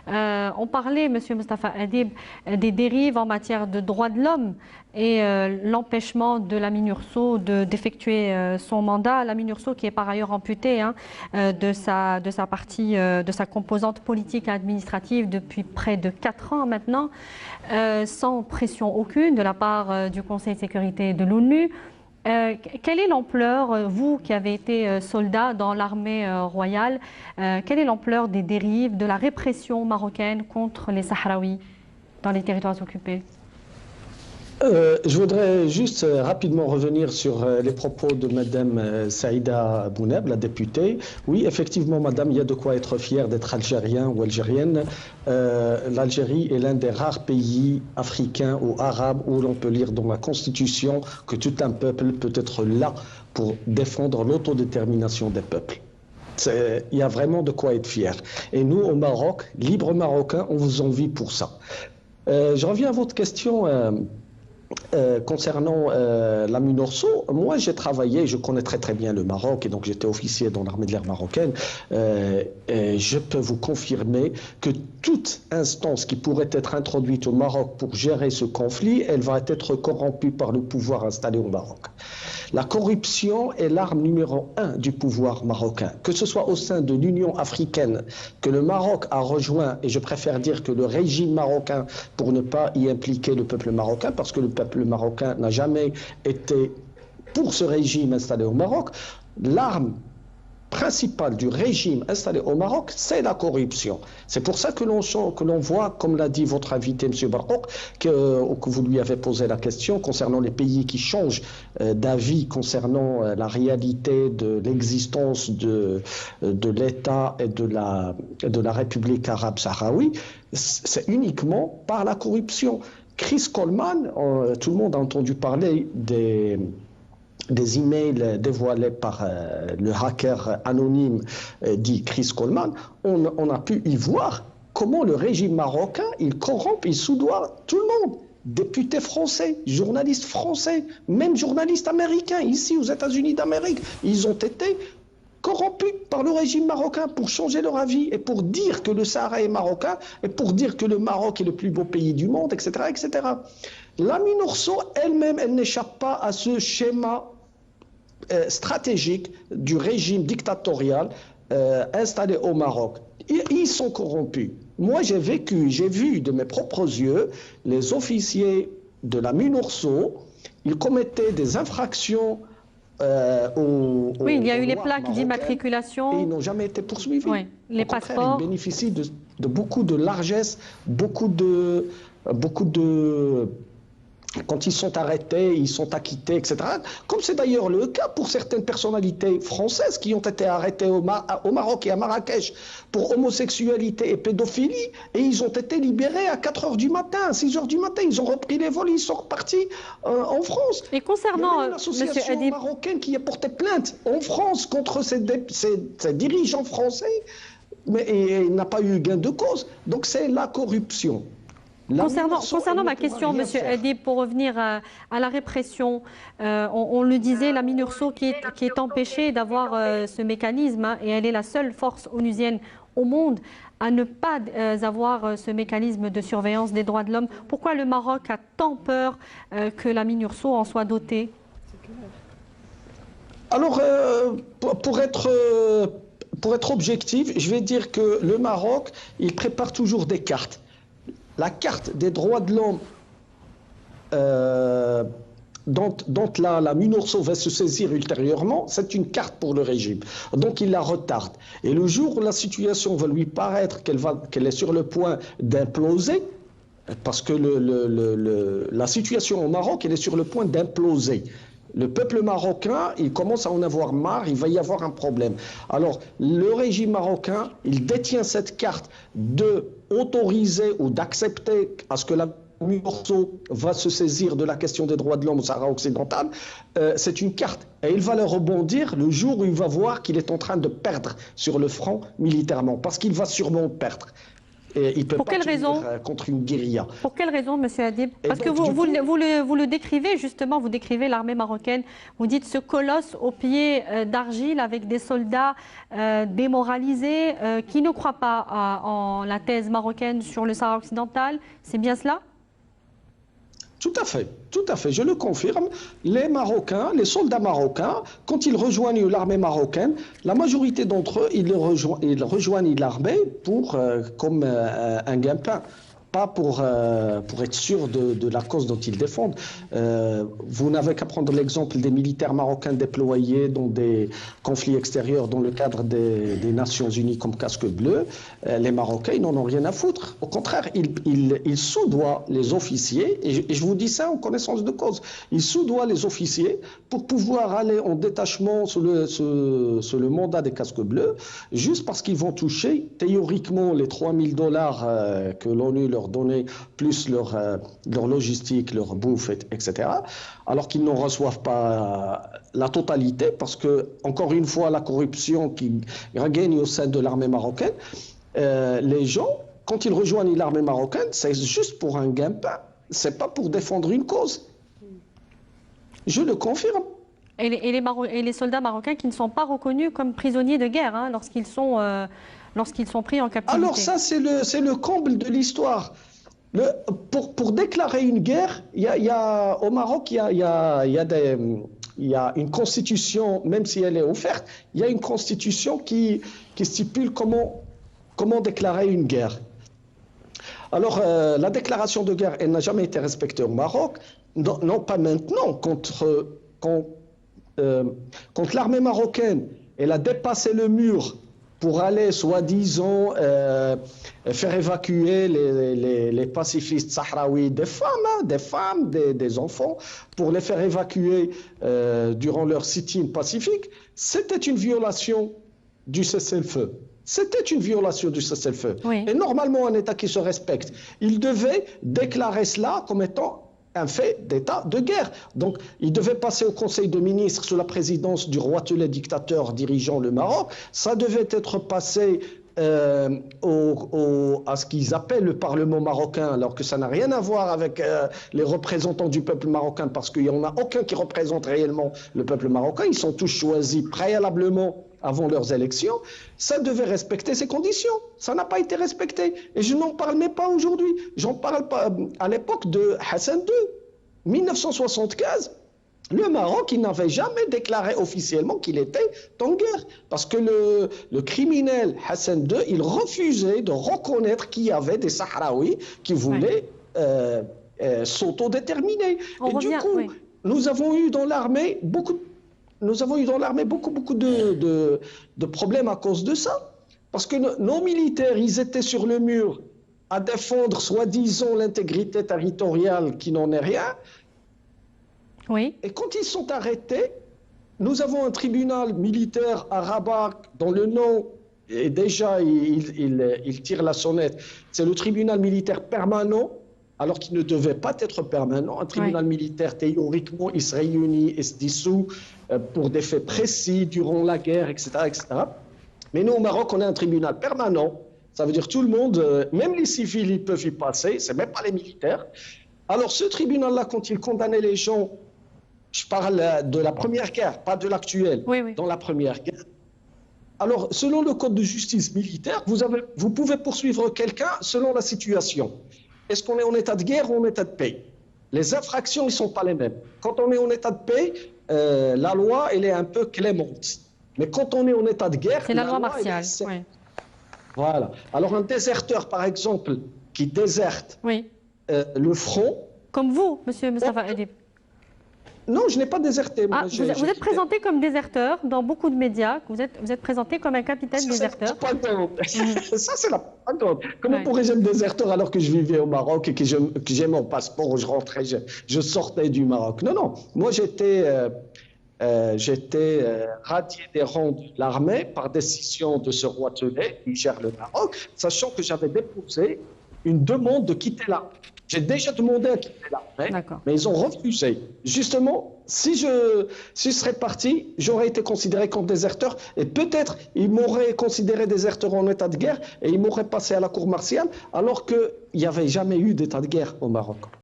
On parlait, Monsieur Mustapha Adib, des dérives en matière de droits de l'homme et l'empêchement de la MINURSO d'effectuer son mandat. La MINURSO qui est par ailleurs amputée de sa partie, de sa composante politique et administrative depuis près de 4 ans maintenant, sans pression aucune de la part du Conseil de sécurité de l'ONU. Quelle est l'ampleur, vous qui avez été soldat dans l'armée royale, quelle est l'ampleur des dérives, de la répression marocaine contre les Sahraouis dans les territoires occupés? Je voudrais juste rapidement revenir sur les propos de Madame Saïda Bouneb, la députée. Oui, effectivement, Madame, il y a de quoi être fier d'être algérien ou algérienne. L'Algérie est l'un des rares pays africains ou arabes où l'on peut lire dans la Constitution que tout un peuple peut être là pour défendre l'autodétermination des peuples. Il y a vraiment de quoi être fier. Et nous, au Maroc, libres Marocains, on vous envie pour ça. Je reviens à votre question. Concernant la MINURSO, moi j'ai travaillé, je connais très bien le Maroc et donc j'étais officier dans l'armée de l'air marocaine. Et je peux vous confirmer que toute instance qui pourrait être introduite au Maroc pour gérer ce conflit, elle va être corrompue par le pouvoir installé au Maroc. La corruption est l'arme numéro 1 du pouvoir marocain, que ce soit au sein de l'Union africaine que le Maroc a rejoint, et je préfère dire que le régime marocain pour ne pas y impliquer le peuple marocain, parce que le peuple marocain n'a jamais été pour ce régime installé au Maroc. L'arme principale du régime installé au Maroc, c'est la corruption. C'est pour ça que l'on voit, comme l'a dit votre invité, M. Barrouk, que vous lui avez posé la question concernant les pays qui changent d'avis concernant la réalité de l'existence de l'État et de la République arabe sahraoui, c'est uniquement par la corruption. Chris Coleman, tout le monde a entendu parler des emails dévoilés par le hacker anonyme dit Chris Coleman. On a pu y voir comment le régime marocain, il corrompt, il soudoie tout le monde. Députés français, journalistes français, même journalistes américains, ici aux États-Unis d'Amérique, ils ont été corrompus par le régime marocain pour changer leur avis et pour dire que le Sahara est marocain et pour dire que le Maroc est le plus beau pays du monde, etc. etc. La MINURSO elle-même, elle n'échappe pas à ce schéma stratégique du régime dictatorial installé au Maroc. Ils sont corrompus. Moi, j'ai vu de mes propres yeux les officiers de la MINURSO, ils commettaient des infractions oui, il y a eu les plaques d'immatriculation. Et ils n'ont jamais été poursuivis. Oui, les passeports. Ils bénéficient de beaucoup de largesse, beaucoup de quand ils sont arrêtés, ils sont acquittés, etc. Comme c'est d'ailleurs le cas pour certaines personnalités françaises qui ont été arrêtées au Maroc et à Marrakech pour homosexualité et pédophilie, et ils ont été libérés à 4 h du matin, 6 h du matin. Ils ont repris les vols, ils sont repartis en France. Et concernant l'association marocaine qui a porté plainte en France contre ces dirigeants français, mais il n'a pas eu gain de cause. Donc c'est la corruption. Concernant ma question, M. Adib, pour revenir à la répression, on le disait, la MINURSO qui est empêchée d'avoir ce mécanisme, et elle est la seule force onusienne au monde à ne pas avoir ce mécanisme de surveillance des droits de l'homme. Pourquoi le Maroc a tant peur que la MINURSO en soit dotée? Alors, pour être objectif, je vais dire que le Maroc, il prépare toujours des cartes. La carte des droits de l'homme dont la MINURSO va se saisir ultérieurement, c'est une carte pour le régime. Donc il la retarde. Et le jour où la situation va lui paraître qu'elle est sur le point d'imploser, parce que la situation au Maroc, elle est sur le point d'imploser. Le peuple marocain, il commence à en avoir marre, il va y avoir un problème. Alors, le régime marocain, il détient cette carte d'autoriser ou d'accepter à ce que la MINURSO va se saisir de la question des droits de l'homme au Sahara occidental. C'est une carte. Et il va le rebondir le jour où il va voir qu'il est en train de perdre sur le front militairement, parce qu'il va sûrement perdre. Et il ne peut Pour pas quelle tenir raison? contre une guérilla. Pour quelle raison, Monsieur Adib? Et Parce que donc, vous le décrivez justement, vous décrivez l'armée marocaine, vous dites ce colosse aux pieds d'argile avec des soldats démoralisés qui ne croient pas en la thèse marocaine sur le Sahara occidental, c'est bien cela? tout à fait, je le confirme. Les Marocains, les soldats marocains, quand ils rejoignent l'armée marocaine, la majorité d'entre eux, ils rejoignent l'armée comme un gagne-pain, pas pour être sûr de la cause dont ils défendent. Vous n'avez qu'à prendre l'exemple des militaires marocains déployés dans des conflits extérieurs dans le cadre des Nations Unies comme casque bleu. Les Marocains, ils n'en ont rien à foutre. Au contraire, ils soudoient les officiers, et je vous dis ça en connaissance de cause, ils soudoient les officiers pour pouvoir aller en détachement sous le mandat des casques bleus, juste parce qu'ils vont toucher théoriquement les $3000 que l'ONU leur donner, plus leur logistique, leur bouffe, etc., alors qu'ils n'en reçoivent pas la totalité, parce que, encore une fois, la corruption qui gagne au sein de l'armée marocaine, les gens, quand ils rejoignent l'armée marocaine, c'est juste pour un gain-pain, c'est pas pour défendre une cause. Je le confirme. Et les soldats marocains qui ne sont pas reconnus comme prisonniers de guerre hein, lorsqu'ils sont pris en captivité. Alors ça, c'est le comble de l'histoire. Pour déclarer une guerre, au Maroc, il y a une constitution, même si elle est offerte, il y a une constitution qui stipule comment déclarer une guerre. Alors, la déclaration de guerre, elle n'a jamais été respectée au Maroc, non pas maintenant, quand l'armée marocaine, elle a dépassé le mur pour aller, soi-disant, faire évacuer les pacifistes sahraouis, des femmes, des enfants, pour les faire évacuer durant leur sit-in pacifique, c'était une violation du cessez-le-feu. C'était une violation du cessez-le-feu. Oui. Et normalement, un État qui se respecte, il devait déclarer cela comme étant un fait d'état de guerre. Donc, il devait passer au Conseil de ministres sous la présidence du roi Télé, dictateur dirigeant le Maroc. Ça devait être passé à ce qu'ils appellent le Parlement marocain, alors que ça n'a rien à voir avec les représentants du peuple marocain, parce qu'il n'y en a aucun qui représente réellement le peuple marocain. Ils sont tous choisis préalablement avant leurs élections. Ça devait respecter ces conditions. Ça n'a pas été respecté. Et je n'en parle même pas aujourd'hui. J'en parle pas à l'époque de Hassan II. 1975, le Maroc, il n'avait jamais déclaré officiellement qu'il était en guerre. Parce que le criminel Hassan II, il refusait de reconnaître qu'il y avait des Sahraouis qui voulaient s'autodéterminer. Et du coup, nous avons eu dans l'armée beaucoup de problèmes à cause de ça. Parce que nos militaires, ils étaient sur le mur à défendre, soi-disant, l'intégrité territoriale qui n'en est rien. Oui. Et quand ils sont arrêtés, nous avons un tribunal militaire à Rabat dont le nom, et déjà, il tire la sonnette. C'est le tribunal militaire permanent, alors qu'il ne devait pas être permanent. Un tribunal militaire, théoriquement, il se réunit et se dissout pour des faits précis durant la guerre, etc., etc. Mais nous, au Maroc, on a un tribunal permanent. Ça veut dire tout le monde, même les civils, ils peuvent y passer, c'est même pas les militaires. Alors ce tribunal-là, quand il condamnait les gens, je parle de la première guerre, pas de l'actuelle, dans la première guerre. Alors, selon le code de justice militaire, vous pouvez poursuivre quelqu'un selon la situation. Est-ce qu'on est en état de guerre ou en état de paix? Les infractions, ils ne sont pas les mêmes. Quand on est en état de paix, la loi, elle est un peu clémente. Mais quand on est en état de guerre... C'est la loi martiale. Voilà. Alors, un déserteur, par exemple, qui déserte le front... Comme vous, monsieur Mostafa Adib. Non, je n'ai pas déserté. Moi, vous êtes présenté comme déserteur dans beaucoup de médias. Vous êtes présenté comme un capitaine déserteur. Ça, c'est la propagande. Comment pourrais-je être déserteur alors que je vivais au Maroc et que j'ai mon passeport où je rentrais, je sortais du Maroc? Non, non. Moi, j'étais radié des rangs de l'armée par décision de ce roi Télé qui gère le Maroc, sachant que j'avais déposé une demande de quitter l'armée. J'ai déjà demandé à quitter l'armée, mais ils ont refusé. Justement, si je serais parti, j'aurais été considéré comme déserteur et peut-être ils m'auraient considéré déserteur en état de guerre et ils m'auraient passé à la cour martiale alors qu'il n'y avait jamais eu d'état de guerre au Maroc.